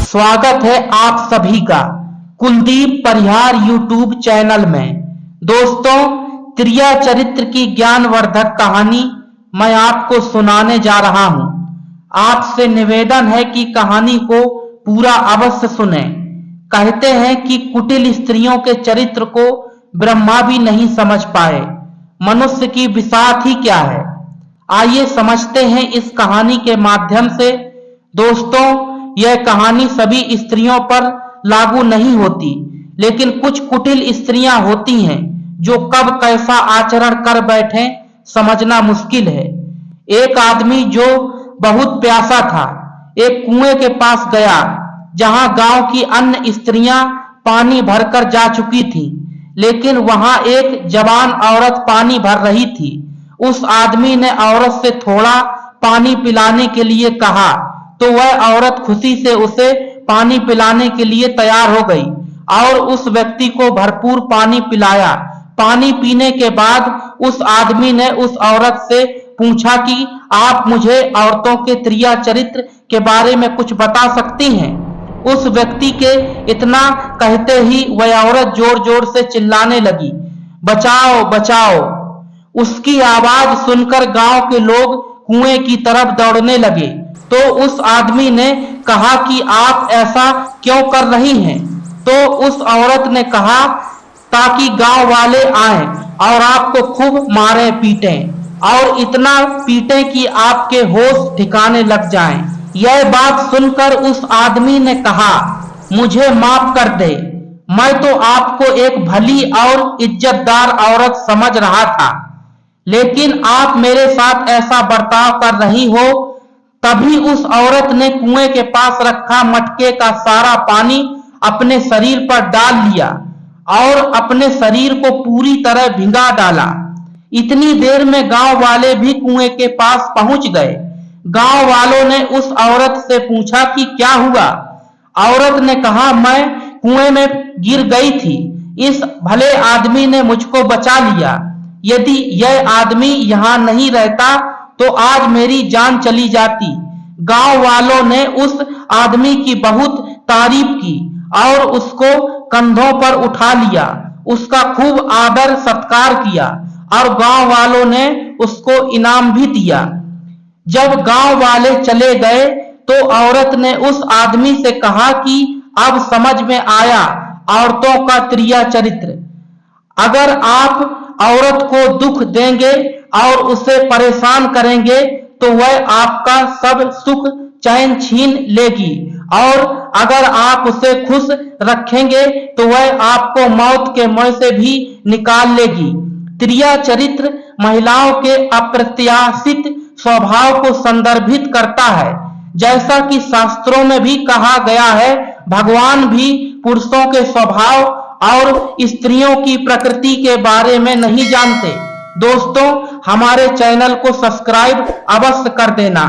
स्वागत है आप सभी का कुलदीप परिहार यूट्यूब चैनल में। दोस्तों, त्रिया चरित्र की ज्ञानवर्धक कहानी मैं आपको सुनाने जा रहा हूं। आपसे निवेदन है कि कहानी को पूरा अवश्य सुने। कहते हैं कि कुटिल स्त्रियों के चरित्र को ब्रह्मा भी नहीं समझ पाए, मनुष्य की बिसात ही क्या है। आइए समझते हैं इस कहानी के माध्यम से। दोस्तों, यह कहानी सभी स्त्रियों पर लागू नहीं होती, लेकिन कुछ कुटिल स्त्रियां होती हैं जो कब कैसा आचरण कर बैठे समझना मुश्किल है। एक आदमी जो बहुत प्यासा था एक कुएं के पास गया, जहां गांव की अन्य स्त्रियां पानी भरकर जा चुकी थीं, लेकिन वहां एक जवान औरत पानी भर रही थी। उस आदमी ने औरत से थोड़ा पानी पिलाने के लिए कहा तो वह औरत खुशी से उसे पानी पिलाने के लिए तैयार हो गई और उस व्यक्ति को भरपूर पानी पिलाया। पानी पीने के बाद उस आदमी ने उस औरत से पूछा कि आप मुझे औरतों के त्रिया चरित्र के बारे में कुछ बता सकती हैं। उस व्यक्ति के इतना कहते ही वह औरत जोर जोर से चिल्लाने लगी, बचाओ बचाओ। उसकी आवाज सुनकर गांव के लोग कुएं की तरफ दौड़ने लगे। तो उस आदमी ने कहा कि आप ऐसा क्यों कर रही हैं? तो उस औरत ने कहा, ताकि गांव वाले आए और आपको खूब मारे पीटें और इतना पीटें कि आपके होश ठिकाने लग जाएं। यह बात सुनकर उस आदमी ने कहा, मुझे माफ कर दे, मैं तो आपको एक भली और इज्जतदार औरत समझ रहा था, लेकिन आप मेरे साथ ऐसा बर्ताव कर रही हो। तभी उस औरत ने कुएं के पास रखा मटके का सारा पानी अपने शरीर पर डाल लिया और अपने शरीर को पूरी तरह भिंगा डाला। इतनी देर में गांव वाले भी कुएं के पास पहुंच गए। गांव वालों ने उस औरत से पूछा कि क्या हुआ? औरत ने कहा, मैं कुएं में गिर गई थी, इस भले आदमी ने मुझको बचा लिया। यदि यह आदमी यहां नहीं रहता तो आज मेरी जान चली जाती। गांव वालों ने उस आदमी की बहुत तारीफ की और उसको कंधों पर उठा लिया, उसका खूब आदर सत्कार किया और गांव वालों ने उसको इनाम भी दिया। जब गांव वाले चले गए तो औरत ने उस आदमी से कहा कि अब समझ में आया औरतों का त्रिया चरित्र। अगर आप औरत को दुख देंगे और उसे परेशान करेंगे तो वह आपका सब सुख चैन छीन लेगी, और अगर आप उसे खुश रखेंगे तो वह आपको मौत के मुंह से भी निकाल लेगी। त्रिया चरित्र महिलाओं के अप्रत्याशित स्वभाव को संदर्भित करता है। जैसा कि शास्त्रों में भी कहा गया है, भगवान भी पुरुषों के स्वभाव और स्त्रियों की प्रकृति के बारे में नहीं जानते। दोस्तों, हमारे चैनल को सब्सक्राइब अवश्य कर देना।